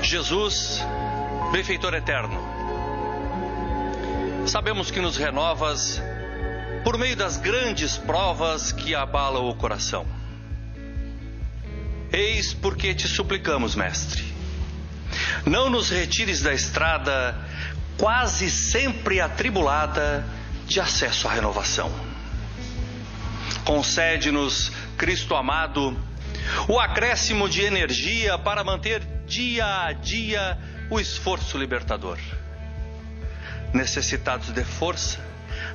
Jesus, benfeitor eterno, sabemos que nos renovas por meio das grandes provas que abalam o coração. Eis porque te suplicamos, Mestre, não nos retires da estrada quase sempre atribulada de acesso à renovação. Concede-nos, Cristo amado, o acréscimo de energia para manter dia a dia o esforço libertador. Necessitados de força,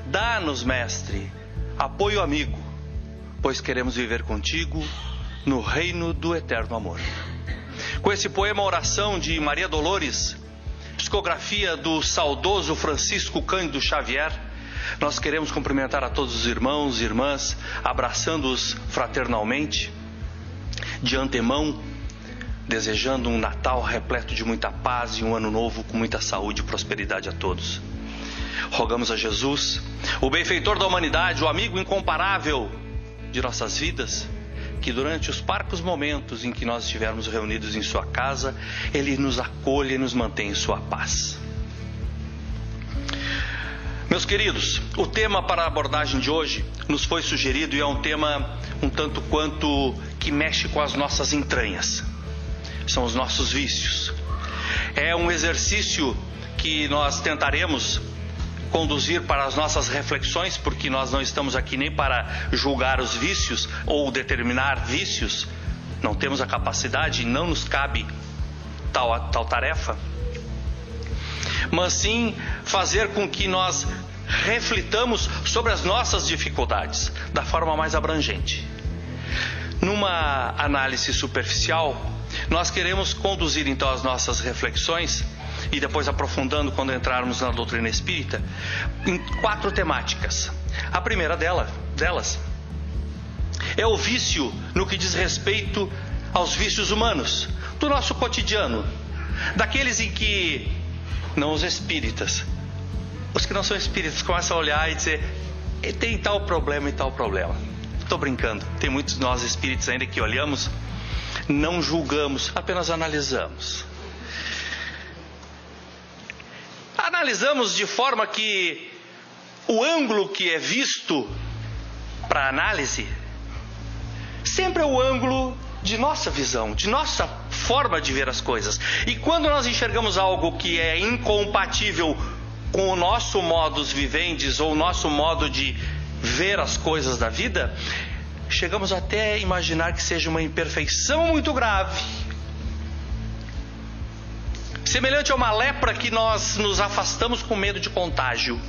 dá-nos, Mestre, apoio amigo, pois queremos viver contigo no reino do eterno amor. Com esse poema Oração de Maria Dolores, psicografia do saudoso Francisco Cândido Xavier, nós queremos cumprimentar a todos os irmãos e irmãs, abraçando-os fraternalmente, de antemão, desejando um Natal repleto de muita paz e um ano novo com muita saúde e prosperidade a todos. Rogamos a Jesus, o benfeitor da humanidade, o amigo incomparável de nossas vidas, que durante os parcos momentos em que nós estivermos reunidos em sua casa, Ele nos acolha e nos mantém em sua paz. Meus queridos, o tema para a abordagem de hoje nos foi sugerido e é um tema um tanto quanto que mexe com as nossas entranhas. São os nossos vícios. É um exercício que nós tentaremos conduzir para as nossas reflexões, porque nós não estamos aqui nem para julgar os vícios ou determinar vícios. Não temos a capacidade, não nos cabe tal tarefa. Mas sim fazer com que nós reflitamos sobre as nossas dificuldades da forma mais abrangente. Numa análise superficial, nós queremos conduzir então as nossas reflexões e depois aprofundando quando entrarmos na doutrina espírita em 4 temáticas. A primeira delas é o vício no que diz respeito aos vícios humanos do nosso cotidiano, daqueles em que não os espíritas, os que não são espíritas começam a olhar e dizer: tem tal problema e tal problema. Estou brincando, tem muitos de nós espíritos ainda que olhamos, não julgamos, apenas analisamos. Analisamos de forma que o ângulo que é visto para análise sempre é o ângulo de nossa visão, de nossa forma de ver as coisas. E quando nós enxergamos algo que é incompatível com o nosso modus vivendi ou o nosso modo de ver as coisas da vida, chegamos até a imaginar que seja uma imperfeição muito grave, semelhante a uma lepra que nós nos afastamos com medo de contágio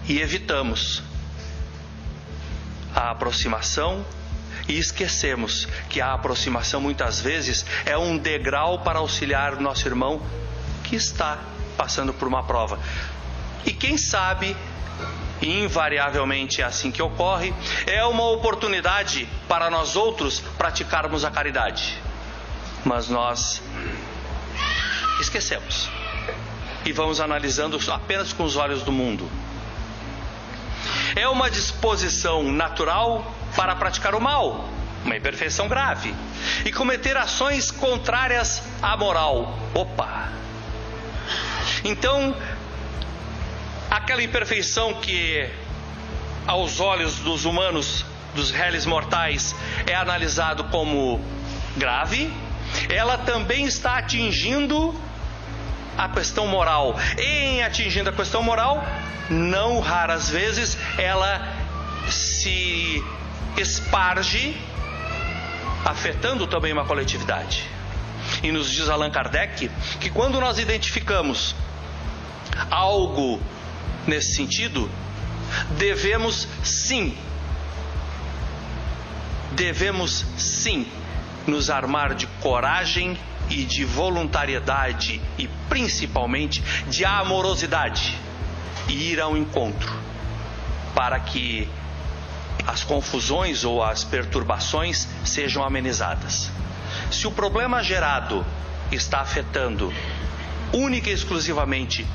e evitamos a aproximação e esquecemos que a aproximação muitas vezes é um degrau para auxiliar o nosso irmão que está passando por uma prova. E quem sabe, invariavelmente é assim que ocorre, é uma oportunidade para nós outros praticarmos a caridade. Mas nós esquecemos e vamos analisando apenas com os olhos do mundo. É uma disposição natural para praticar o mal, uma imperfeição grave, e cometer ações contrárias à moral. Opa! Então, aquela imperfeição que aos olhos dos humanos, dos réis mortais, é analisado como grave, ela também está atingindo a questão moral. Em atingindo a questão moral, não raras vezes ela se esparge, afetando também uma coletividade. E nos diz Allan Kardec que quando nós identificamos algo nesse sentido, devemos sim nos armar de coragem e de voluntariedade e principalmente de amorosidade e ir ao encontro para que as confusões ou as perturbações sejam amenizadas. Se o problema gerado está afetando única e exclusivamente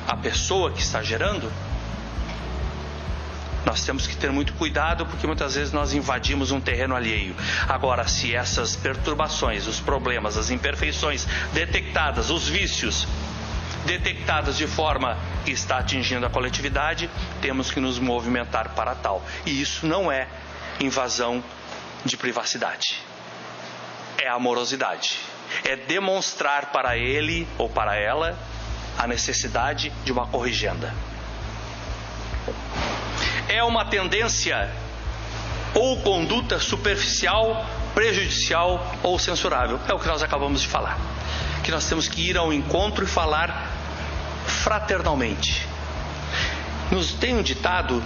a pessoa que está gerando, Nós temos que ter muito cuidado, porque muitas vezes nós invadimos um terreno alheio. Agora, se essas perturbações, os problemas, as imperfeições detectadas, os vícios detectados de forma que está atingindo a coletividade, temos que nos movimentar para tal. E isso não é invasão de privacidade. É amorosidade. É demonstrar para ele ou para ela a necessidade de uma corrigenda. É uma tendência ou conduta superficial, prejudicial ou censurável. É o que nós acabamos de falar. Que nós temos que ir ao encontro e falar fraternalmente. Nos tem um ditado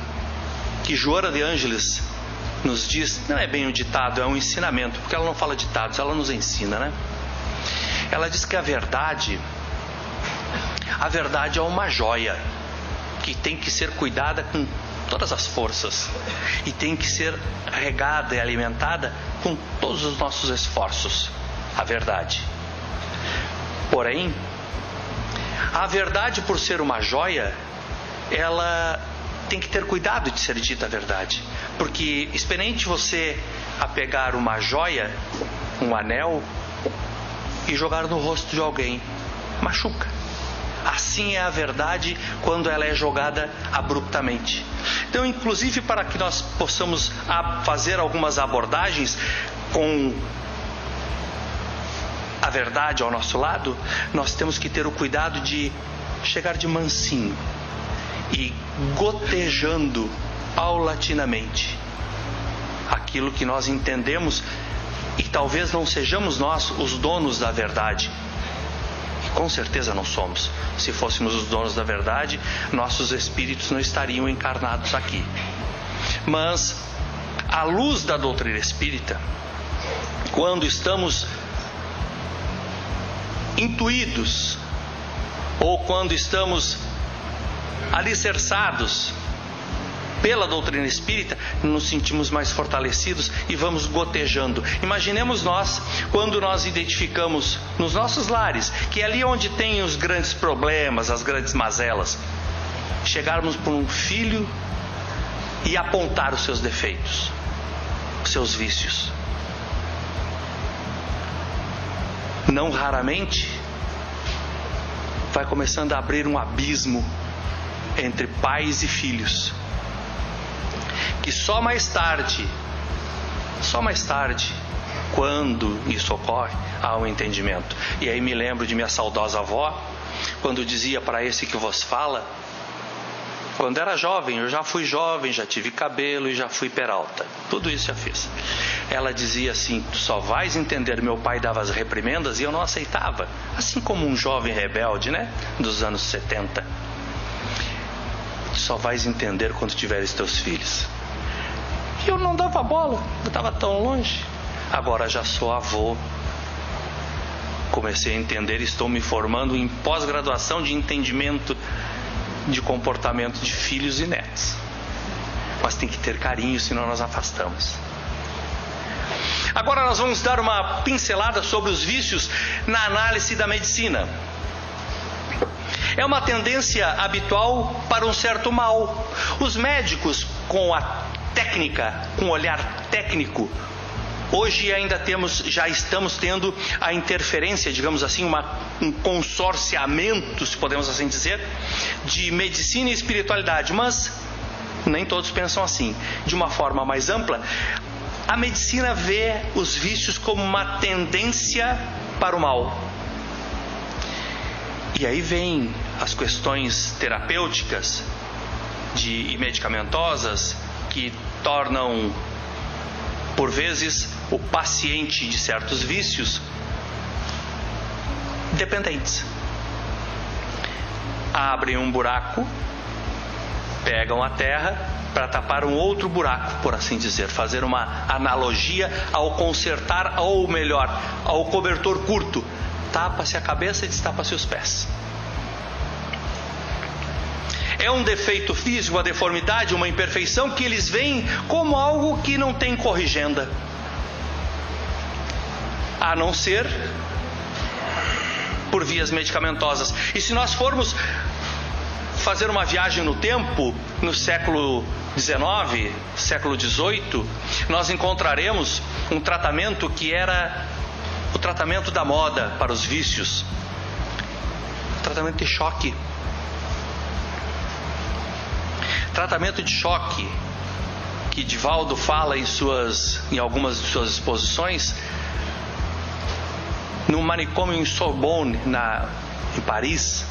que Joana de Ângeles nos diz, não é bem um ditado, é um ensinamento, porque ela não fala ditados, ela nos ensina, né? Ela diz que a verdade é uma joia que tem que ser cuidada com todas as forças e tem que ser regada e alimentada com todos os nossos esforços. A verdade. Porém, a verdade, por ser uma joia, ela tem que ter cuidado de ser dita a verdade, porque experimente você a pegar uma joia, um anel, e jogar no rosto de alguém, machuca. Assim é a verdade quando ela é jogada abruptamente. Então, inclusive, para que nós possamos fazer algumas abordagens com a verdade ao nosso lado, nós temos que ter o cuidado de chegar de mansinho e gotejando paulatinamente aquilo que nós entendemos, e talvez não sejamos nós os donos da verdade. E com certeza não somos. Se fôssemos os donos da verdade, nossos espíritos não estariam encarnados aqui. Mas, à luz da doutrina espírita, quando estamos intuídos ou quando estamos alicerçados pela doutrina espírita, nos sentimos mais fortalecidos e vamos gotejando. Imaginemos nós, quando nós identificamos nos nossos lares, que é ali onde tem os grandes problemas, as grandes mazelas, chegarmos por um filho e apontar os seus defeitos, os seus vícios. Não raramente vai começando a abrir um abismo entre pais e filhos, que só mais tarde, quando isso ocorre, há um entendimento. E aí me lembro de minha saudosa avó, quando dizia para esse que vos fala, quando era jovem, eu já fui jovem, já tive cabelo e já fui peralta, tudo isso já fiz. Ela dizia assim: tu só vais entender. Meu pai dava as reprimendas e eu não aceitava, assim como um jovem rebelde, né, dos anos 70. Tu só vais entender quando tiveres teus filhos. E eu não dava bola, eu estava tão longe. Agora já sou avô, comecei a entender, estou me formando em pós-graduação de entendimento de comportamento de filhos e netos. Mas tem que ter carinho, senão nós afastamos. Agora nós vamos dar uma pincelada sobre os vícios na análise da medicina. É uma tendência habitual para um certo mal. Os médicos, com a técnica, com o olhar técnico, hoje já estamos tendo a interferência, digamos assim, um consorciamento, se podemos assim dizer, de medicina e espiritualidade, mas nem todos pensam assim. De uma forma mais ampla, a medicina vê os vícios como uma tendência para o mal. E aí vem as questões terapêuticas e medicamentosas que tornam, por vezes, o paciente de certos vícios dependentes. Abrem um buraco, pegam a terra para tapar um outro buraco, por assim dizer, fazer uma analogia ao consertar, ou melhor, ao cobertor curto. Tapa-se a cabeça e destapa-se os pés. É um defeito físico, uma deformidade, uma imperfeição que eles veem como algo que não tem corrigenda, a não ser por vias medicamentosas. E se nós formos fazer uma viagem no tempo, no século XIX, século XVIII, nós encontraremos um tratamento que era o tratamento da moda para os vícios, tratamento de choque. Tratamento de choque, que Divaldo fala em algumas de suas exposições, no manicômio em Sorbonne, em Paris,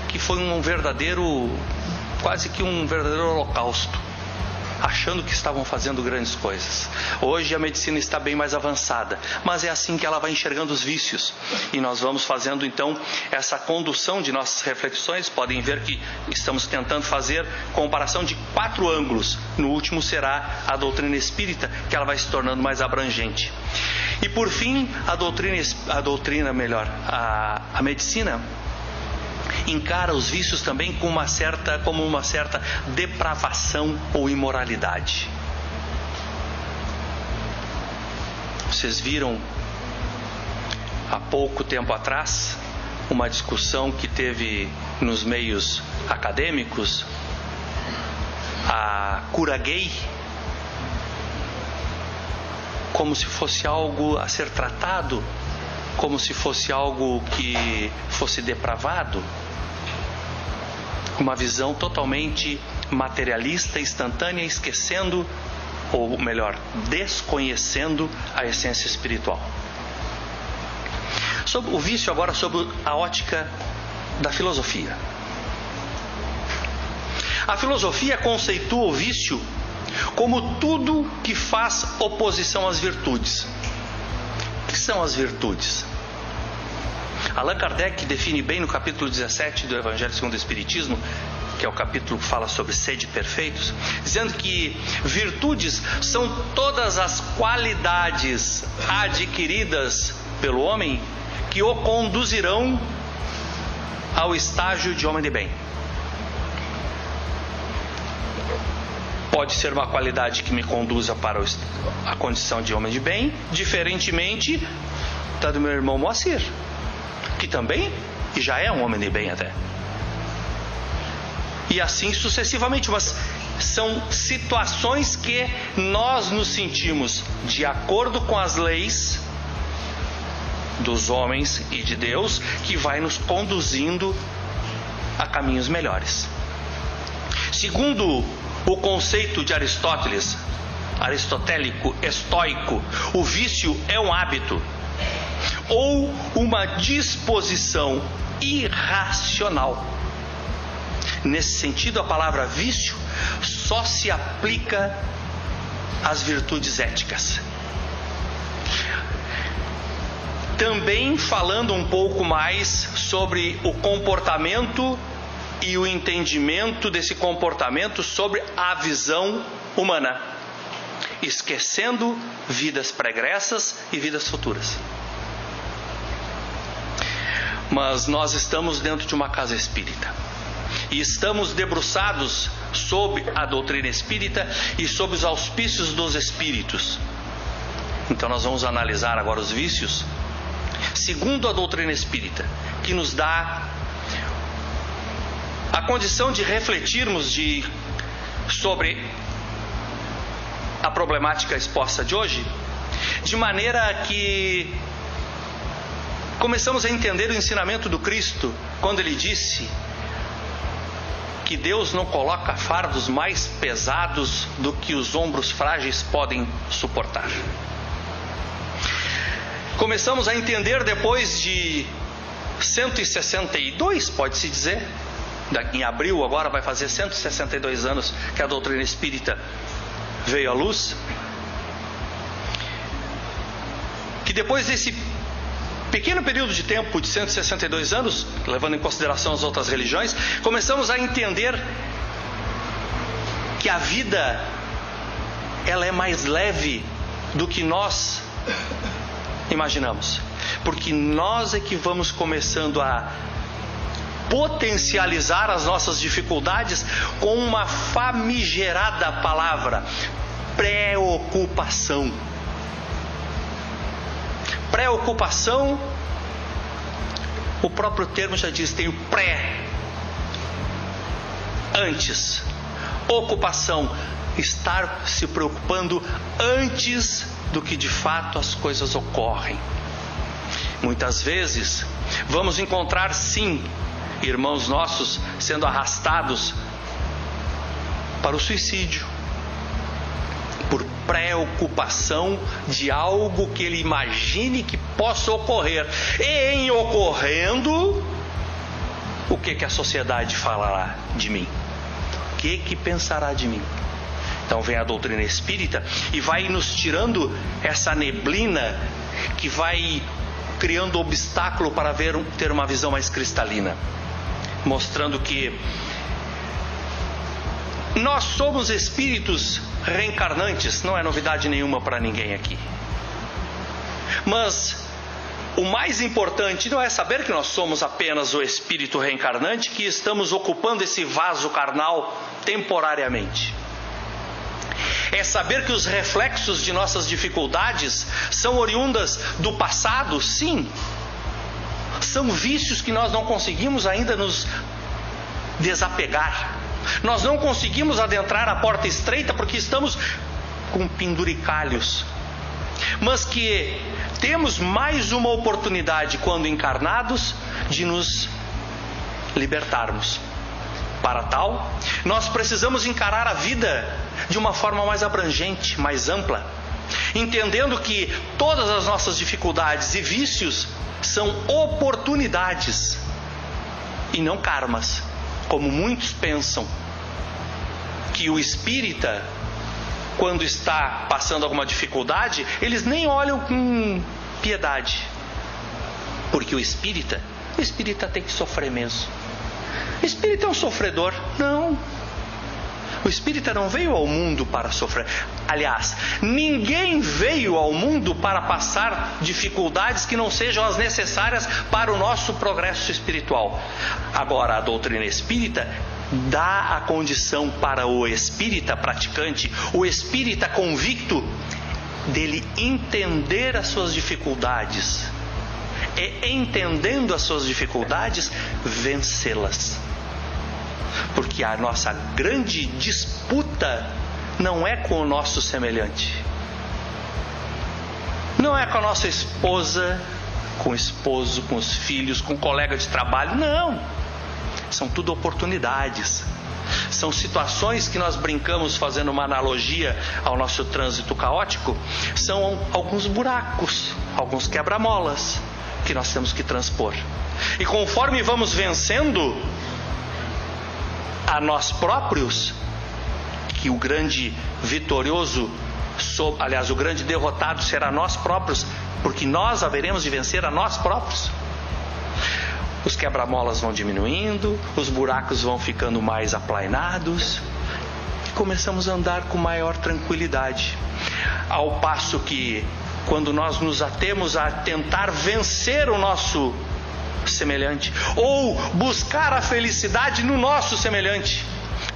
que foi quase que um verdadeiro holocausto, achando que estavam fazendo grandes coisas. Hoje a medicina está bem mais avançada, mas é assim que ela vai enxergando os vícios. E nós vamos fazendo então essa condução de nossas reflexões. Podem ver que estamos tentando fazer comparação de 4 ângulos. No último será a doutrina espírita, que ela vai se tornando mais abrangente. E por fim, a medicina encara os vícios também como uma certa depravação ou imoralidade. Vocês viram há pouco tempo atrás uma discussão que teve nos meios acadêmicos, a cura gay, como se fosse algo a ser tratado, como se fosse algo que fosse depravado. Uma visão totalmente materialista, instantânea, esquecendo, ou melhor, desconhecendo a essência espiritual. Sobre o vício agora, sob a ótica da filosofia. A filosofia conceitua o vício como tudo que faz oposição às virtudes. O que são as virtudes? Allan Kardec define bem no capítulo 17 do Evangelho segundo o Espiritismo, que é o capítulo que fala sobre sede perfeitos, dizendo que virtudes são todas as qualidades adquiridas pelo homem que o conduzirão ao estágio de homem de bem. Pode ser uma qualidade que me conduza para a condição de homem de bem, diferentemente da do meu irmão Moacir, que também já é um homem de bem até. E assim sucessivamente, mas são situações que nós nos sentimos de acordo com as leis dos homens e de Deus, que vai nos conduzindo a caminhos melhores. Segundo o conceito de Aristóteles, aristotélico, estoico, o vício é um hábito ou uma disposição irracional. Nesse sentido, a palavra vício só se aplica às virtudes éticas. Também falando um pouco mais sobre o comportamento e o entendimento desse comportamento sobre a visão humana, esquecendo vidas pregressas e vidas futuras. Mas nós estamos dentro de uma casa espírita e estamos debruçados sob a doutrina espírita e sob os auspícios dos espíritos. Então nós vamos analisar agora os vícios segundo a doutrina espírita, que nos dá a condição de refletirmos sobre a problemática exposta de hoje, de maneira que começamos a entender o ensinamento do Cristo, quando ele disse que Deus não coloca fardos mais pesados do que os ombros frágeis podem suportar. Começamos a entender depois de 162, pode-se dizer, em abril agora vai fazer 162 anos que a doutrina espírita veio à luz, que depois desse pequeno período de tempo de 162 anos, levando em consideração as outras religiões, começamos a entender que a vida ela é mais leve do que nós imaginamos, porque nós é que vamos começando a potencializar as nossas dificuldades com uma famigerada palavra: preocupação. Preocupação, o próprio termo já diz, tem o pré, antes. ocupação, estar se preocupando antes do que de fato as coisas ocorrem. Muitas vezes vamos encontrar, sim, irmãos nossos sendo arrastados para o suicídio, por preocupação de algo que ele imagine que possa ocorrer. E em ocorrendo, o que a sociedade falará de mim? O que pensará de mim? Então vem a doutrina espírita e vai nos tirando essa neblina que vai criando obstáculo para ter uma visão mais cristalina, mostrando que nós somos espíritos reencarnantes. Não é novidade nenhuma para ninguém aqui. Mas o mais importante não é saber que nós somos apenas o espírito reencarnante, que estamos ocupando esse vaso carnal temporariamente. É saber que os reflexos de nossas dificuldades são oriundas do passado, sim. São vícios que nós não conseguimos ainda nos desapegar. Nós não conseguimos adentrar a porta estreita porque estamos com penduricalhos. Mas que temos mais uma oportunidade quando encarnados de nos libertarmos. Para tal, nós precisamos encarar a vida de uma forma mais abrangente, mais ampla, entendendo que todas as nossas dificuldades e vícios são oportunidades e não karmas, como muitos pensam que o espírita, quando está passando alguma dificuldade, eles nem olham com piedade, porque o espírita tem que sofrer mesmo. O espírita é um sofredor. Não. O espírita não veio ao mundo para sofrer. Aliás, ninguém veio ao mundo para passar dificuldades que não sejam as necessárias para o nosso progresso espiritual. Agora, a doutrina espírita dá a condição para o espírita praticante, o espírita convicto, dele entender as suas dificuldades. E entendendo as suas dificuldades, vencê-las. Porque a nossa grande disputa não é com o nosso semelhante, não é com a nossa esposa, com o esposo, com os filhos, com o colega de trabalho, não. São tudo oportunidades. São situações que nós brincamos, fazendo uma analogia ao nosso trânsito caótico, são alguns buracos, alguns quebra-molas que nós temos que transpor. E conforme vamos vencendo a nós próprios, que o grande vitorioso, aliás, o grande derrotado será nós próprios, porque nós haveremos de vencer a nós próprios. Os quebra-molas vão diminuindo, os buracos vão ficando mais aplainados, e começamos a andar com maior tranquilidade. Ao passo que, quando nós nos atemos a tentar vencer o nosso semelhante, ou buscar a felicidade no nosso semelhante,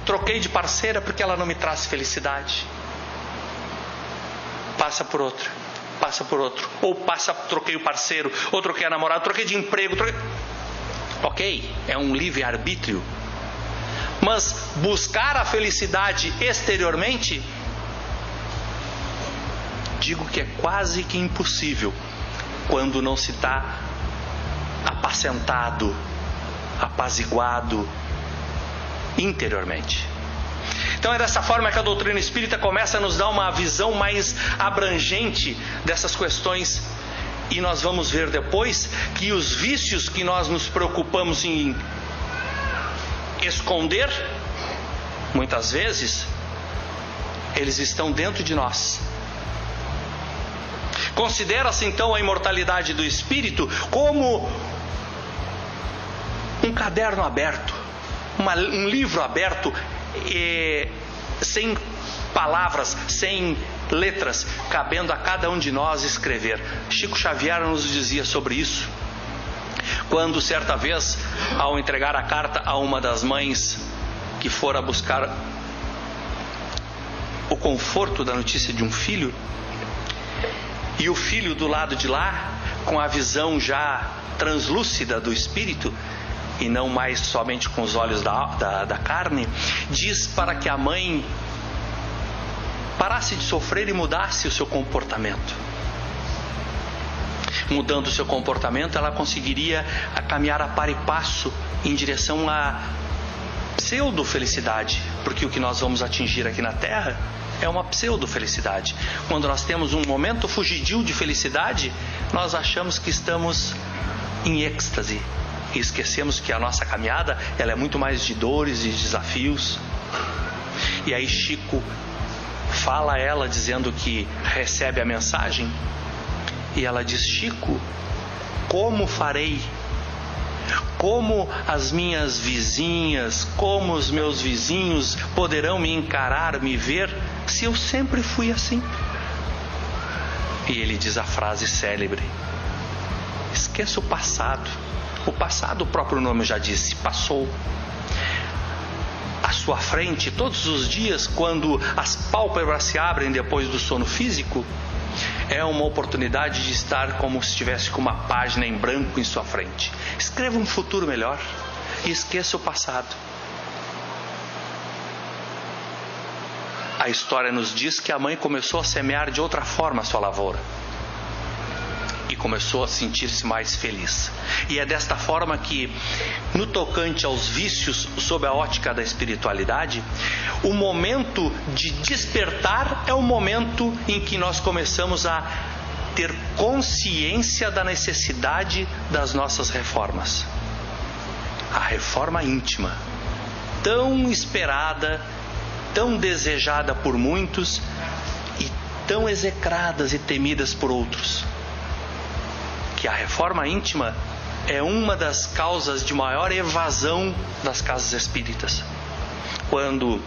troquei de parceira porque ela não me traz felicidade, passa por outro, ou troquei o parceiro, ou troquei a namorada, troquei de emprego, ok, é um livre-arbítrio, mas buscar a felicidade exteriormente, digo que é quase que impossível quando não se está apacentado, apaziguado interiormente. Então é dessa forma que a doutrina espírita começa a nos dar uma visão mais abrangente dessas questões, e nós vamos ver depois que os vícios que nós nos preocupamos em esconder, muitas vezes eles estão dentro de nós. Considera-se então a imortalidade do espírito como um caderno aberto, um livro aberto, sem palavras, sem letras, cabendo a cada um de nós escrever. Chico Xavier nos dizia sobre isso, quando certa vez, ao entregar a carta a uma das mães que fora buscar o conforto da notícia de um filho, e o filho do lado de lá, com a visão já translúcida do espírito, e não mais somente com os olhos da carne, diz para que a mãe parasse de sofrer e mudasse o seu comportamento. Mudando o seu comportamento, ela conseguiria caminhar a par e passo em direção à pseudo-felicidade, porque o que nós vamos atingir aqui na Terra é uma pseudo-felicidade. Quando nós temos um momento fugidio de felicidade, nós achamos que estamos em êxtase e esquecemos que a nossa caminhada ela é muito mais de dores e desafios. E aí Chico fala a ela dizendo que recebe a mensagem e ela diz: Chico, como farei? Como as minhas vizinhas, como os meus vizinhos poderão me encarar, me ver, se eu sempre fui assim? E ele diz a frase célebre: esqueça o passado. O passado, o próprio nome já disse, passou. À sua frente, todos os dias, quando as pálpebras se abrem depois do sono físico, é uma oportunidade de estar como se estivesse com uma página em branco em sua frente. Escreva um futuro melhor e esqueça o passado. A história nos diz que a mãe começou a semear de outra forma a sua lavoura e começou a sentir-se mais feliz. E é desta forma que, no tocante aos vícios, sob a ótica da espiritualidade, o momento de despertar é o momento em que nós começamos a ter consciência da necessidade das nossas reformas. A reforma íntima, tão esperada, tão desejada por muitos e tão execradas e temidas por outros. Que a reforma íntima é uma das causas de maior evasão das casas espíritas. Quando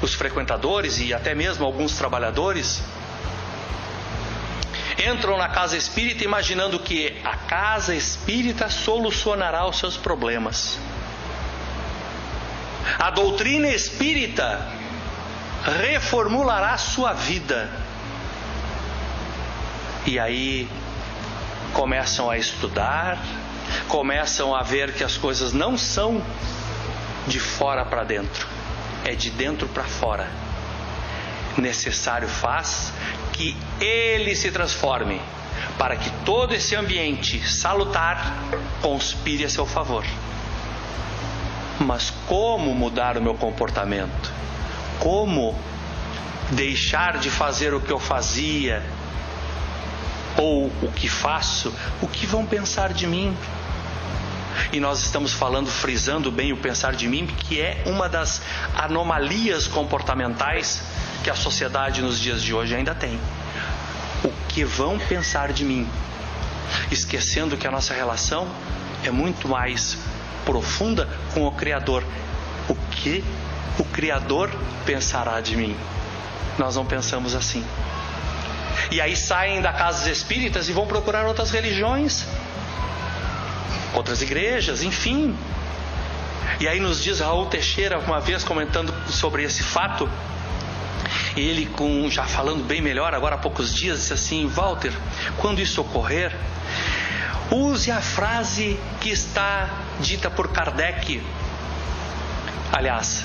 os frequentadores e até mesmo alguns trabalhadores entram na casa espírita imaginando que a casa espírita solucionará os seus problemas. A doutrina espírita reformulará a sua vida. E aí começam a estudar, começam a ver que as coisas não são de fora para dentro, é de dentro para fora. Necessário faz que ele se transforme, para que todo esse ambiente salutar conspire a seu favor. Mas como mudar o meu comportamento? Como deixar de fazer o que eu fazia? Ou o que faço? O que vão pensar de mim? E nós estamos falando, frisando bem o pensar de mim, que é uma das anomalias comportamentais que a sociedade nos dias de hoje ainda tem. O que vão pensar de mim? Esquecendo que a nossa relação é muito mais profunda com o Criador. O que o Criador pensará de mim? Nós não pensamos assim. E aí saem da casas espíritas e vão procurar outras religiões, outras igrejas, enfim. E aí nos diz Raul Teixeira, uma vez comentando sobre esse fato, ele já falando bem melhor, agora há poucos dias, disse assim: Walter, quando isso ocorrer, use a frase que está dita por Kardec, aliás,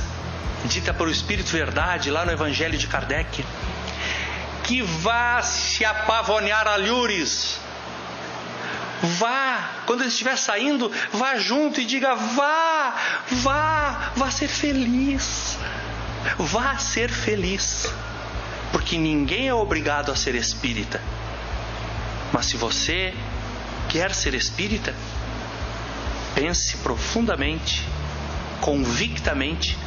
dita por o Espírito Verdade, lá no Evangelho de Kardec, que vá se apavonear alhures. Vá, quando ele estiver saindo, vá junto e diga: vá ser feliz. Vá ser feliz. Porque ninguém é obrigado a ser espírita. Mas se você quer ser espírita, pense profundamente, convictamente,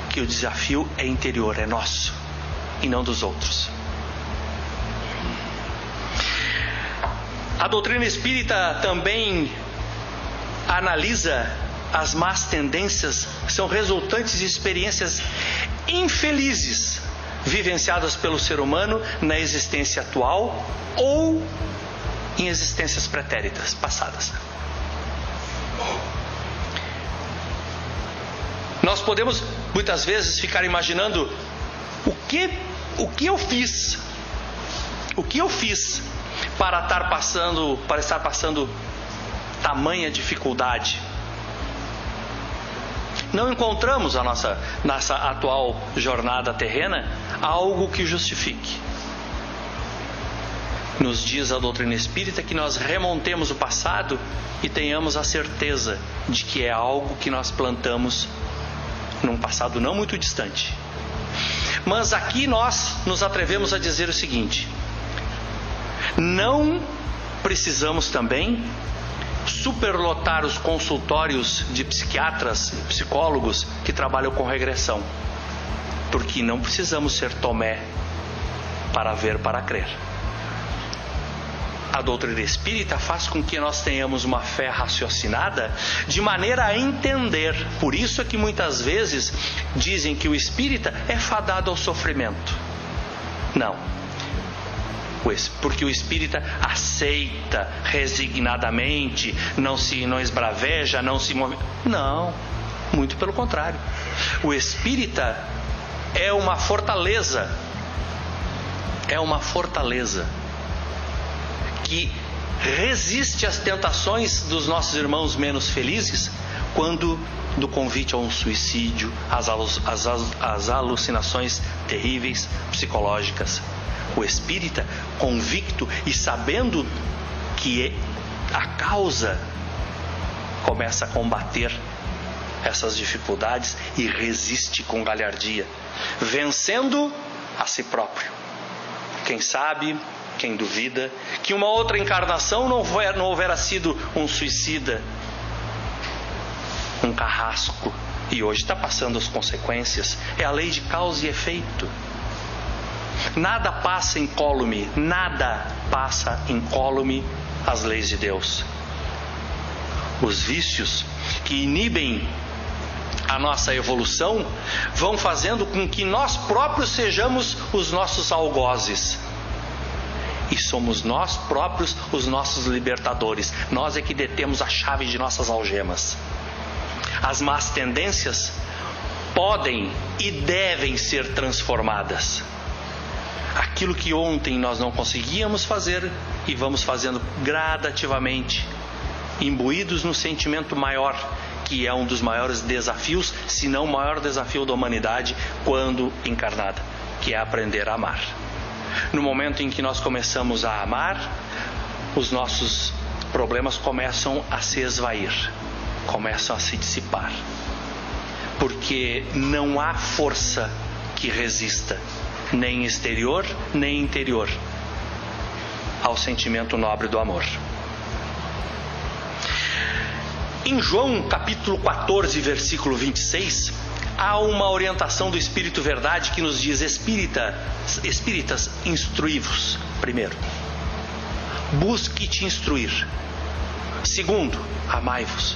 que o desafio é interior, é nosso e não dos outros. A doutrina espírita também analisa as más tendências que são resultantes de experiências infelizes vivenciadas pelo ser humano na existência atual ou em existências pretéritas, passadas. Nós podemos muitas vezes ficar imaginando o que eu fiz para estar passando tamanha dificuldade. Não encontramos a nossa atual jornada terrena algo que justifique. Nos diz a doutrina espírita que nós remontemos o passado e tenhamos a certeza de que é algo que nós plantamos num passado não muito distante. Mas aqui nós nos atrevemos a dizer o seguinte: não precisamos também superlotar os consultórios de psiquiatras, psicólogos que trabalham com regressão, porque não precisamos ser Tomé para ver, para crer. A doutrina espírita faz com que nós tenhamos uma fé raciocinada de maneira a entender. Por isso é que muitas vezes dizem que o espírita é fadado ao sofrimento. Não. Porque o espírita aceita resignadamente, não esbraveja, não se move. Não, muito pelo contrário. O espírita é uma fortaleza. É uma fortaleza que resiste às tentações dos nossos irmãos menos felizes, quando do convite a um suicídio, às alucinações terríveis psicológicas. O espírita, convicto e sabendo que a causa, começa a combater essas dificuldades e resiste com galhardia, vencendo a si próprio. Quem sabe, quem duvida, que uma outra encarnação não houvera sido um suicida, um carrasco, e hoje está passando as consequências. É a lei de causa e efeito. Nada passa incólume, nada passa incólume às leis de Deus. Os vícios que inibem a nossa evolução vão fazendo com que nós próprios sejamos os nossos algozes. E somos nós próprios os nossos libertadores. Nós é que detemos a chave de nossas algemas. As más tendências podem e devem ser transformadas. Aquilo que ontem nós não conseguíamos fazer e vamos fazendo gradativamente, imbuídos no sentimento maior, que é um dos maiores desafios, se não o maior desafio da humanidade quando encarnada, que é aprender a amar. No momento em que nós começamos a amar, os nossos problemas começam a se esvair, começam a se dissipar, porque não há força que resista, nem exterior, nem interior, ao sentimento nobre do amor. Em João capítulo 14, versículo 26, há uma orientação do Espírito Verdade que nos diz: espíritas, instruí-vos. Primeiro, busque te instruir. Segundo, amai-vos.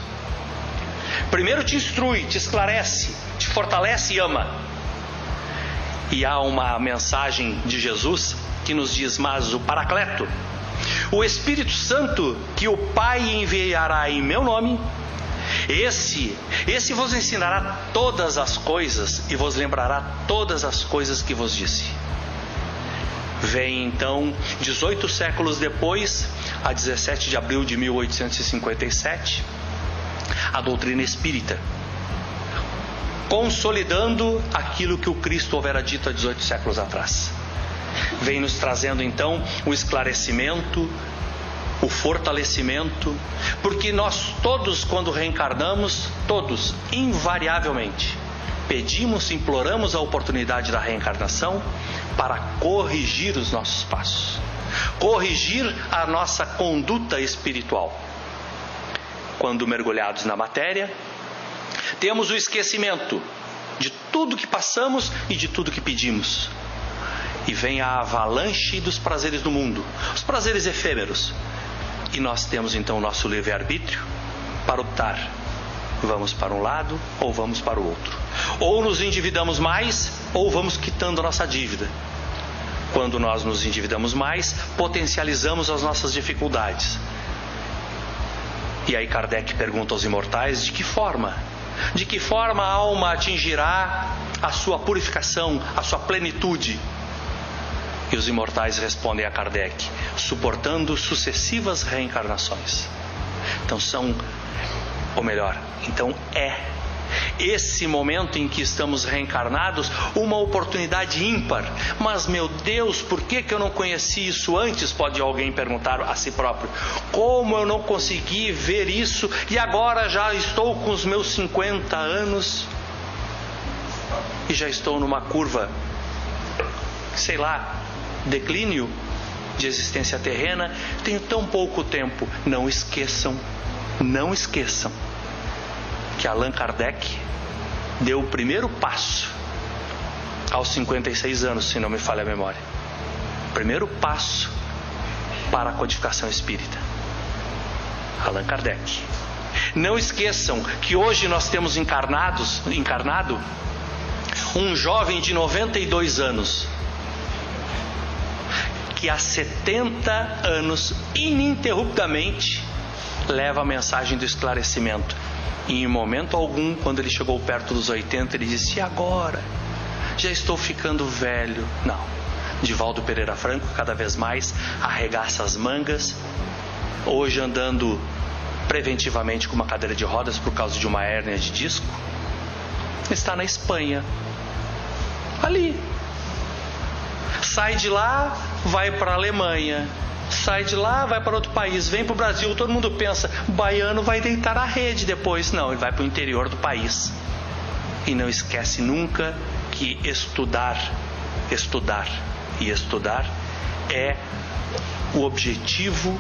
Primeiro te instrui, te esclarece, te fortalece e ama. E há uma mensagem de Jesus que nos diz: mas o Paracleto, o Espírito Santo, que o Pai enviará em meu nome, esse vos ensinará todas as coisas e vos lembrará todas as coisas que vos disse. Vem então, 18 séculos depois, a 17 de abril de 1857, a doutrina espírita, consolidando aquilo que o Cristo houvera dito há 18 séculos atrás. Vem nos trazendo então o esclarecimento, o fortalecimento, porque nós todos, quando reencarnamos, todos, invariavelmente, pedimos, imploramos a oportunidade da reencarnação para corrigir os nossos passos, corrigir a nossa conduta espiritual. Quando mergulhados na matéria, temos o esquecimento de tudo que passamos e de tudo que pedimos. E vem a avalanche dos prazeres do mundo, os prazeres efêmeros. E nós temos então o nosso livre-arbítrio para optar. Vamos para um lado ou vamos para o outro. Ou nos endividamos mais ou vamos quitando a nossa dívida. Quando nós nos endividamos mais, potencializamos as nossas dificuldades. E aí Kardec pergunta aos imortais: de que forma? De que forma a alma atingirá a sua purificação, a sua plenitude? E os imortais respondem a Kardec: suportando sucessivas reencarnações. Então esse momento em que estamos reencarnados, uma oportunidade ímpar. Mas, meu Deus, por que eu não conheci isso antes? Pode alguém perguntar a si próprio. Como eu não consegui ver isso e agora já estou com os meus 50 anos e já estou numa curva, sei lá, declínio de existência terrena, tenho tão pouco tempo. Não esqueçam que Allan Kardec deu o primeiro passo aos 56 anos, se não me falha a memória. Primeiro passo para a codificação espírita. Allan Kardec. Não esqueçam que hoje nós temos encarnado um jovem de 92 anos que há 70 anos ininterruptamente leva a mensagem do esclarecimento. E em momento algum, quando ele chegou perto dos 80, ele disse: e agora? Já estou ficando velho. Não. Divaldo Pereira Franco cada vez mais arregaça as mangas, hoje andando preventivamente com uma cadeira de rodas por causa de uma hérnia de disco. Está na Espanha, ali. Sai de lá, vai para a Alemanha. Sai de lá, vai para outro país, vem para o Brasil. Todo mundo pensa, o baiano vai deitar a rede depois. Não, ele vai para o interior do país. E não esquece nunca que estudar é o objetivo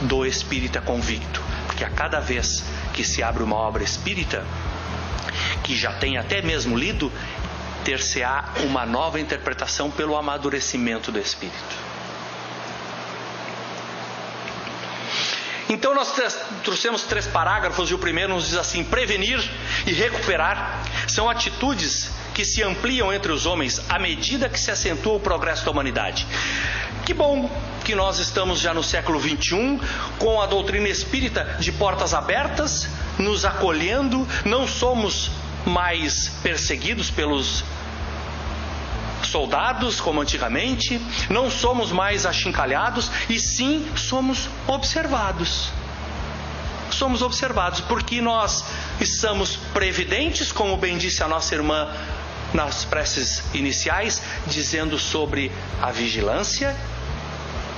do espírita convicto. Porque a cada vez que se abre uma obra espírita, que já tem até mesmo lido, ter-se-á uma nova interpretação pelo amadurecimento do espírito. Então nós trouxemos 3 parágrafos e o primeiro nos diz assim: prevenir e recuperar são atitudes que se ampliam entre os homens à medida que se acentua o progresso da humanidade. Que bom que nós estamos já no século XXI, com a doutrina espírita de portas abertas, nos acolhendo. Não somos mais perseguidos pelos soldados como antigamente, não somos mais achincalhados, e sim somos observados. Somos observados porque nós estamos previdentes, como bem disse a nossa irmã nas preces iniciais, dizendo sobre a vigilância,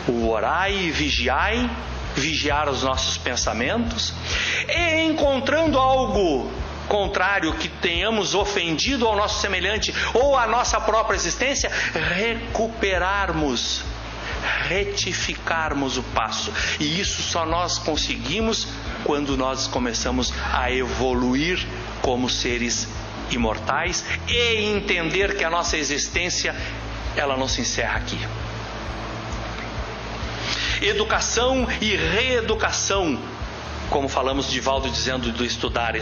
o orai e vigiai, vigiar os nossos pensamentos, e encontrando algo contrário que tenhamos ofendido ao nosso semelhante ou à nossa própria existência, recuperarmos, retificarmos o passo. E isso só nós conseguimos quando nós começamos a evoluir como seres imortais e entender que a nossa existência, ela não se encerra aqui. Educação e reeducação, como falamos de Divaldo dizendo do estudar,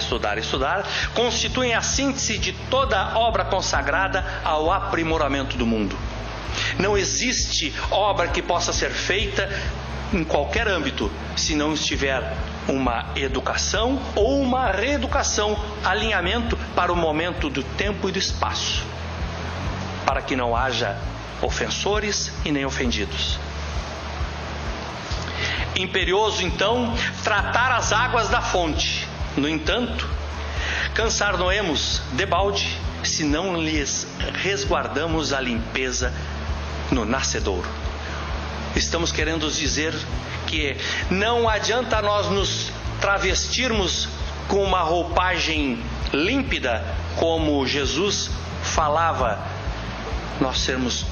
constituem a síntese de toda obra consagrada ao aprimoramento do mundo. Não existe obra que possa ser feita em qualquer âmbito se não estiver uma educação ou uma reeducação, alinhamento para o momento do tempo e do espaço, para que não haja ofensores e nem ofendidos. Imperioso, então, tratar as águas da fonte. No entanto, cansar-nos-emos debalde se não lhes resguardamos a limpeza no nascedouro. Estamos querendo dizer que não adianta nós nos travestirmos com uma roupagem límpida, como Jesus falava, nós sermos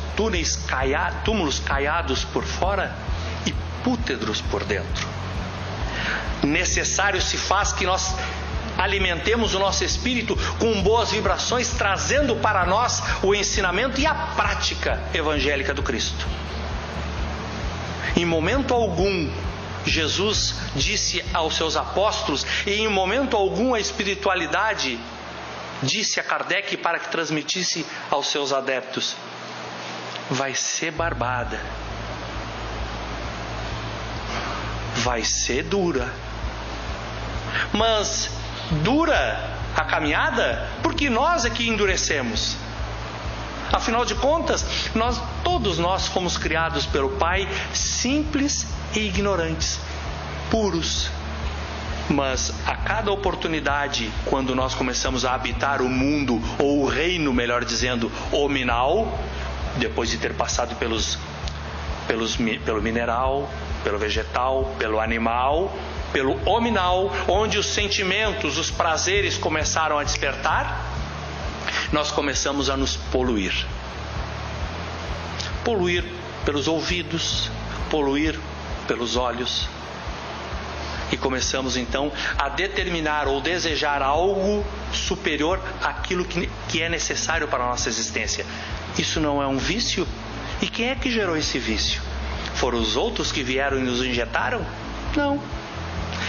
túmulos caiados por fora e pútedros por dentro. Necessário se faz que nós alimentemos o nosso espírito com boas vibrações, trazendo para nós o ensinamento e a prática evangélica do Cristo. Em momento algum Jesus disse aos seus apóstolos, e em momento algum a espiritualidade disse a Kardec para que transmitisse aos seus adeptos: vai ser barbada, vai ser dura. Mas dura a caminhada porque nós é que endurecemos. Afinal de contas, todos nós fomos criados pelo Pai simples e ignorantes, puros. Mas a cada oportunidade, quando nós começamos a habitar o mundo, ou o reino, melhor dizendo, hominal, depois de ter passado pelo mineral, pelo vegetal, pelo animal, pelo hominal, onde os sentimentos, os prazeres começaram a despertar, nós começamos a nos poluir. Poluir pelos ouvidos, poluir pelos olhos. E começamos então a determinar ou desejar algo superior àquilo que é necessário para a nossa existência. Isso não é um vício? E quem é que gerou esse vício? Foram os outros que vieram e nos injetaram? Não.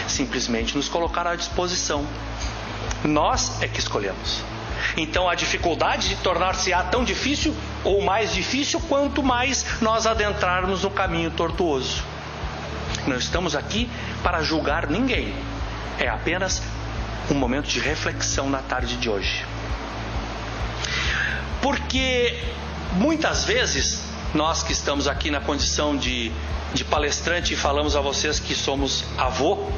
Simplesmente nos colocaram à disposição. Nós é que escolhemos. Então a dificuldade de tornar-se-á tão difícil ou mais difícil quanto mais nós adentrarmos no caminho tortuoso. Não estamos aqui para julgar ninguém. É apenas um momento de reflexão na tarde de hoje. Porque muitas vezes nós que estamos aqui na condição de palestrante e falamos a vocês que somos avô,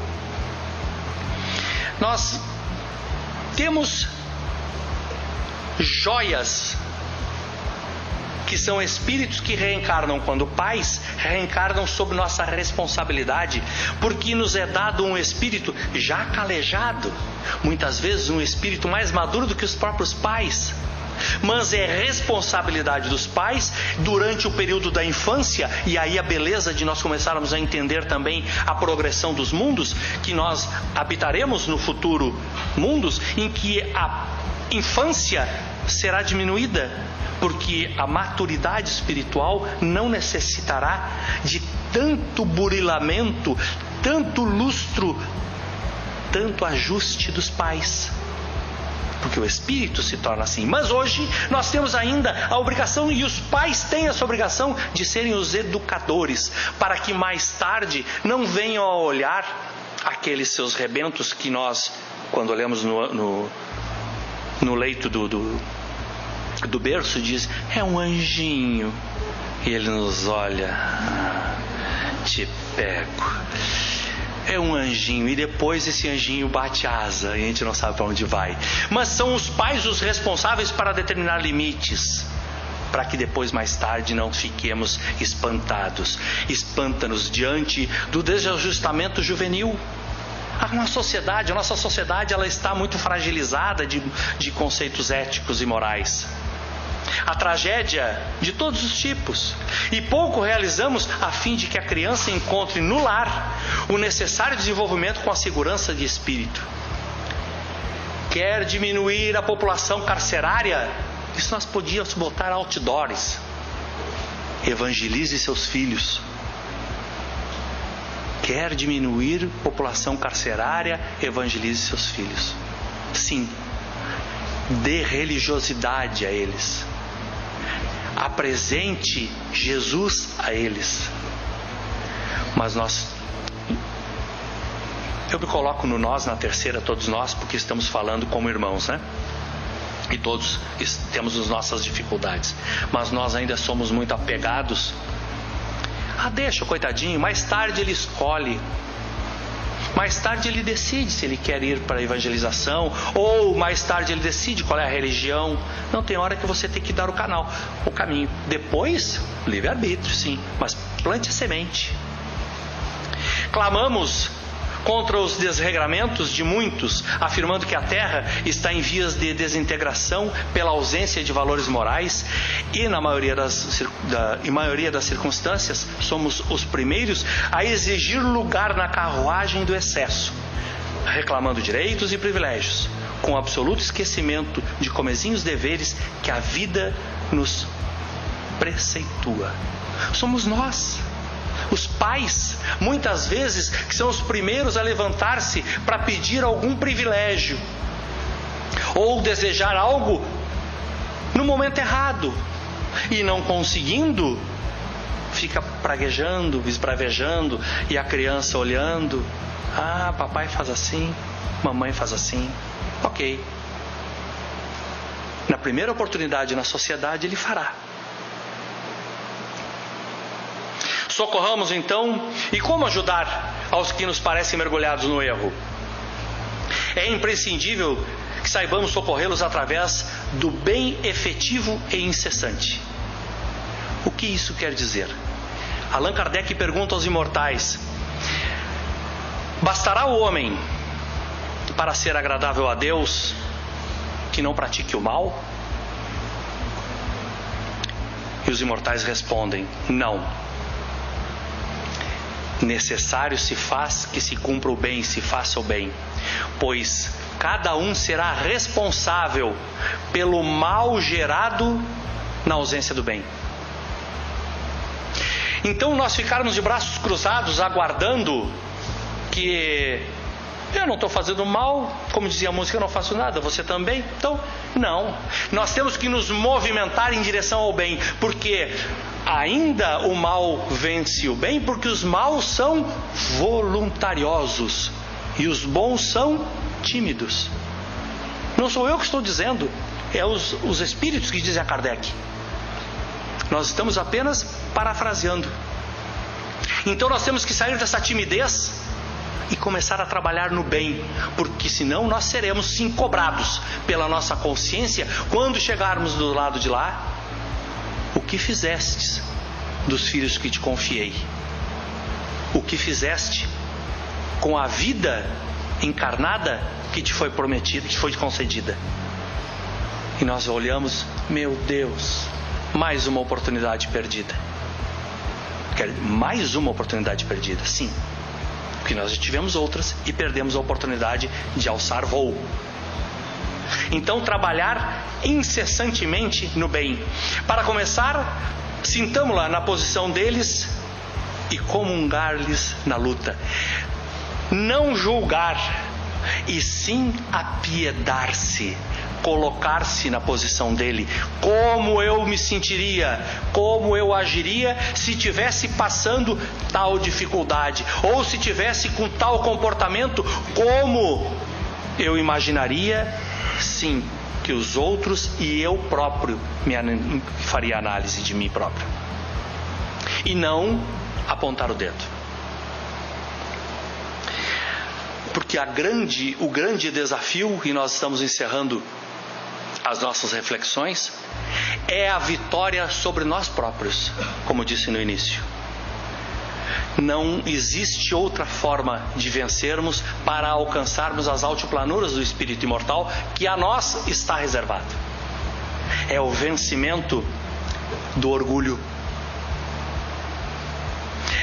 nós temos joias que são espíritos que reencarnam quando pais, reencarnam sob nossa responsabilidade, porque nos é dado um espírito já calejado, muitas vezes um espírito mais maduro do que os próprios pais. Mas é responsabilidade dos pais durante o período da infância, e aí a beleza de nós começarmos a entender também a progressão dos mundos, que nós habitaremos no futuro mundos em que a infância será diminuída, porque a maturidade espiritual não necessitará de tanto burilamento, tanto lustro, tanto ajuste dos pais, porque o espírito se torna assim. Mas hoje nós temos ainda a obrigação, e os pais têm essa obrigação, de serem os educadores, para que mais tarde não venham a olhar aqueles seus rebentos que nós, quando olhamos no leito do berço, diz: é um anjinho. E ele nos olha: te pego. É um anjinho. E depois esse anjinho bate asa e a gente não sabe para onde vai. Mas são os pais os responsáveis para determinar limites, para que depois, mais tarde, não fiquemos espantados. Espanta-nos diante do desajustamento juvenil. A nossa sociedade ela está muito fragilizada de conceitos éticos e morais. A tragédia de todos os tipos. E pouco realizamos a fim de que a criança encontre no lar o necessário desenvolvimento com a segurança de espírito. Quer diminuir a população carcerária? Isso nós podíamos botar outdoors. Evangelize seus filhos. Quer diminuir a população carcerária? Evangelize seus filhos. Sim. Dê religiosidade a eles. Apresente Jesus a eles. Mas eu me coloco no nós, na terceira, todos nós, porque estamos falando como irmãos, né? E todos temos as nossas dificuldades. Mas nós ainda somos muito apegados. Deixa o coitadinho, mais tarde ele escolhe. Mais tarde ele decide se ele quer ir para a evangelização, ou mais tarde ele decide qual é a religião. Não, tem hora que você tem que dar o caminho. Depois, livre-arbítrio, sim, mas plante a semente. Clamamos contra os desregramentos de muitos, afirmando que a Terra está em vias de desintegração pela ausência de valores morais, e na maioria das circunstâncias somos os primeiros a exigir lugar na carruagem do excesso, reclamando direitos e privilégios, com absoluto esquecimento de comezinhos deveres que a vida nos preceitua. Somos nós, os pais, muitas vezes, que são os primeiros a levantar-se para pedir algum privilégio ou desejar algo no momento errado, e não conseguindo, fica praguejando, esbravejando, e a criança olhando: papai faz assim, mamãe faz assim. Ok. Na primeira oportunidade na sociedade ele fará. Socorramos então. E como ajudar aos que nos parecem mergulhados no erro? É imprescindível que saibamos socorrê-los através do bem efetivo e incessante. O que isso quer dizer? Allan Kardec pergunta aos imortais: bastará o homem para ser agradável a Deus que não pratique o mal? E os imortais respondem: não. Necessário se faz que se cumpra o bem, se faça o bem, pois cada um será responsável pelo mal gerado na ausência do bem. Então nós ficarmos de braços cruzados aguardando que eu não estou fazendo mal, como dizia a música, eu não faço nada, você também? Então, não. Nós temos que nos movimentar em direção ao bem, porque ainda o mal vence o bem, porque os maus são voluntariosos e os bons são tímidos. Não sou eu que estou dizendo, é os espíritos que dizem a Kardec. Nós estamos apenas parafraseando. Então nós temos que sair dessa timidez e começar a trabalhar no bem, porque senão nós seremos sim cobrados pela nossa consciência quando chegarmos do lado de lá. O que fizestes dos filhos que te confiei? O que fizeste com a vida encarnada que te foi prometida, que te foi concedida? E nós olhamos: meu Deus, mais uma oportunidade perdida. Mais uma oportunidade perdida, sim. Porque nós já tivemos outras e perdemos a oportunidade de alçar voo. Então, trabalhar incessantemente no bem. Para começar, sintamo-la na posição deles e comungar-lhes na luta. Não julgar, e sim apiedar-se. Colocar-se na posição dele. Como eu me sentiria, como eu agiria se tivesse passando tal dificuldade, ou se tivesse com tal comportamento, como eu imaginaria, sim, que os outros e eu próprio faria análise de mim próprio. E não apontar o dedo. Porque o grande desafio, e nós estamos encerrando as nossas reflexões, é a vitória sobre nós próprios, como disse no início. Não existe outra forma de vencermos para alcançarmos as altiplanuras do espírito imortal que a nós está reservado. É o vencimento do orgulho.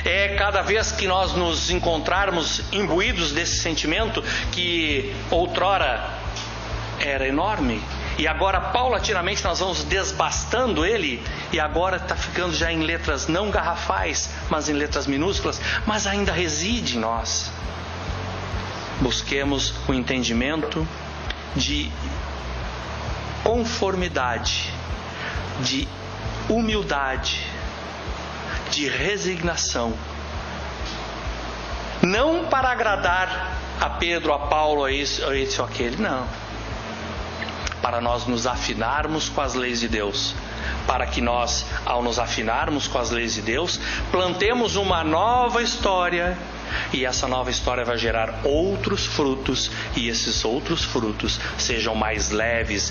É cada vez que nós nos encontrarmos imbuídos desse sentimento que outrora era enorme, e agora paulatinamente nós vamos desbastando ele, e agora está ficando já em letras não garrafais, mas em letras minúsculas, mas ainda reside em nós. Busquemos o entendimento de conformidade, de humildade, de resignação. Não para agradar a Pedro, a Paulo, a esse ou aquele, não. Para nós nos afinarmos com as leis de Deus, para que nós, ao nos afinarmos com as leis de Deus, plantemos uma nova história, e essa nova história vai gerar outros frutos, e esses outros frutos sejam mais leves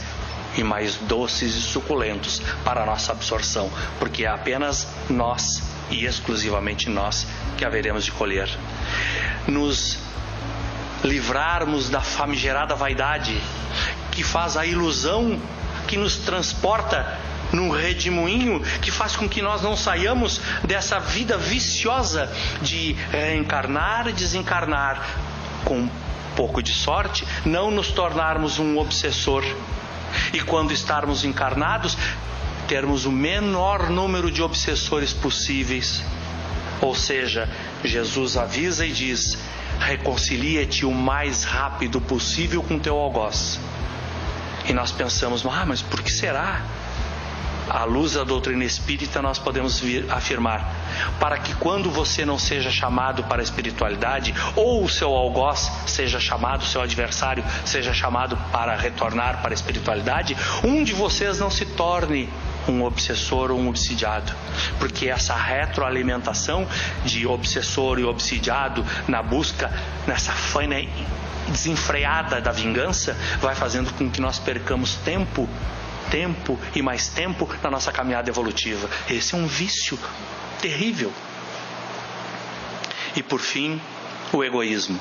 e mais doces e suculentos para a nossa absorção, porque é apenas nós e exclusivamente nós que haveremos de colher. Nos livrarmos da famigerada vaidade, que faz a ilusão, que nos transporta num redemoinho, que faz com que nós não saiamos dessa vida viciosa de reencarnar e desencarnar. Com um pouco de sorte, não nos tornarmos um obsessor, e quando estarmos encarnados, termos o menor número de obsessores possíveis. Ou seja, Jesus avisa e diz: reconcilia-te o mais rápido possível com teu algoz. E nós pensamos: mas por que será? À luz da doutrina espírita nós podemos afirmar: para que quando você não seja chamado para a espiritualidade, ou o seu algoz seja chamado, o seu adversário seja chamado para retornar para a espiritualidade, um de vocês não se torne um obsessor ou um obsidiado, porque essa retroalimentação de obsessor e obsidiado na busca, nessa faina desenfreada da vingança vai fazendo com que nós percamos tempo e mais tempo na nossa caminhada evolutiva. Esse é um vício terrível. E por fim, o egoísmo.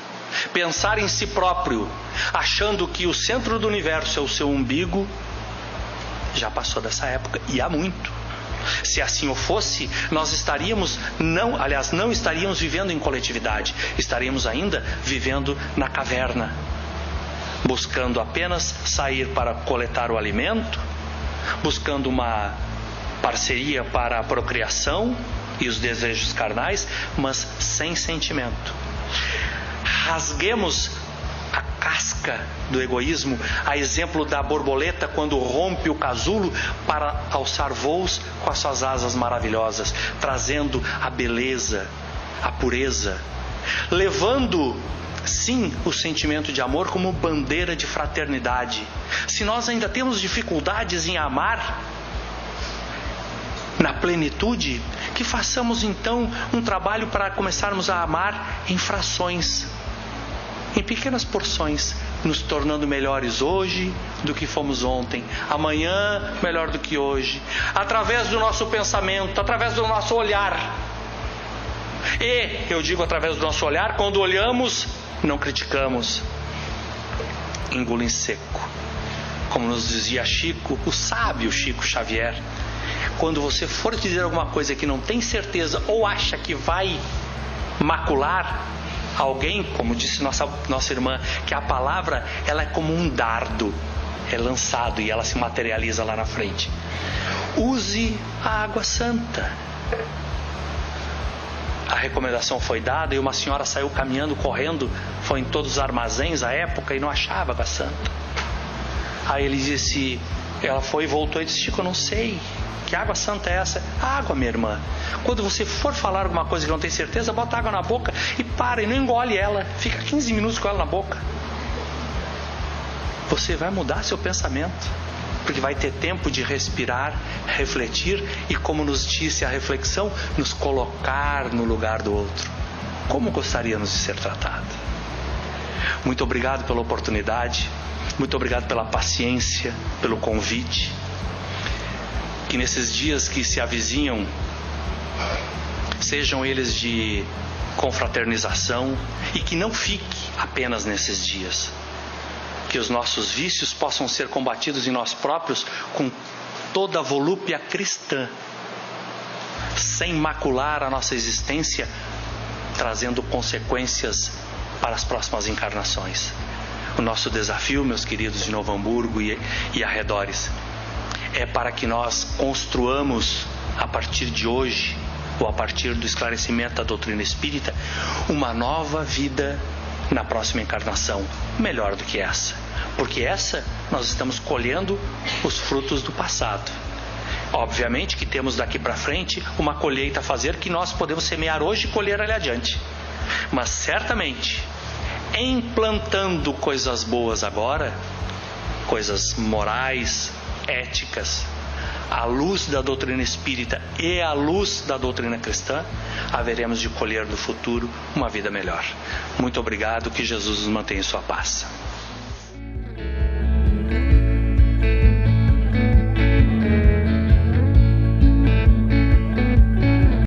Pensar em si próprio, achando que o centro do universo é o seu umbigo, já passou dessa época, e há muito. Se assim o fosse, nós não estaríamos vivendo em coletividade, estaríamos ainda vivendo na caverna, buscando apenas sair para coletar o alimento, buscando uma parceria para a procriação e os desejos carnais, mas sem sentimento. Rasguemos a casca do egoísmo, a exemplo da borboleta quando rompe o casulo para alçar voos com as suas asas maravilhosas, trazendo a beleza, a pureza, levando, sim, o sentimento de amor como bandeira de fraternidade. Se nós ainda temos dificuldades em amar na plenitude, que façamos então um trabalho para começarmos a amar em frações, em pequenas porções, nos tornando melhores hoje do que fomos ontem, amanhã melhor do que hoje, através do nosso pensamento, através do nosso olhar. E, eu digo através do nosso olhar, quando olhamos, não criticamos, engula em seco. Como nos dizia Chico, o sábio Chico Xavier, quando você for dizer alguma coisa que não tem certeza ou acha que vai macular alguém, como disse nossa irmã, que a palavra ela é como um dardo, é lançado e ela se materializa lá na frente. Use a água santa. A recomendação foi dada e uma senhora saiu caminhando, correndo, foi em todos os armazéns à época e não achava água santa. Aí ele disse, ela foi e voltou e disse, Chico, eu não sei. Que água santa é essa? Água, minha irmã. Quando você for falar alguma coisa que não tem certeza, bota água na boca e para, e não engole ela. Fica 15 minutos com ela na boca. Você vai mudar seu pensamento, porque vai ter tempo de respirar, refletir e, como nos disse a reflexão, nos colocar no lugar do outro. Como gostaríamos de ser tratados? Muito obrigado pela oportunidade, muito obrigado pela paciência, pelo convite. Que nesses dias que se avizinham, sejam eles de confraternização e que não fique apenas nesses dias. Que os nossos vícios possam ser combatidos em nós próprios com toda a volúpia cristã, sem macular a nossa existência, trazendo consequências para as próximas encarnações. O nosso desafio, meus queridos de Novo Hamburgo e arredores, é para que nós construamos a partir de hoje, ou a partir do esclarecimento da doutrina espírita, uma nova vida na próxima encarnação, melhor do que essa. Porque essa nós estamos colhendo os frutos do passado. Obviamente que temos daqui para frente uma colheita a fazer que nós podemos semear hoje e colher ali adiante. Mas certamente, implantando coisas boas agora, coisas morais, éticas, à luz da doutrina espírita e à luz da doutrina cristã, haveremos de colher no futuro uma vida melhor. Muito obrigado, que Jesus nos mantenha em sua paz.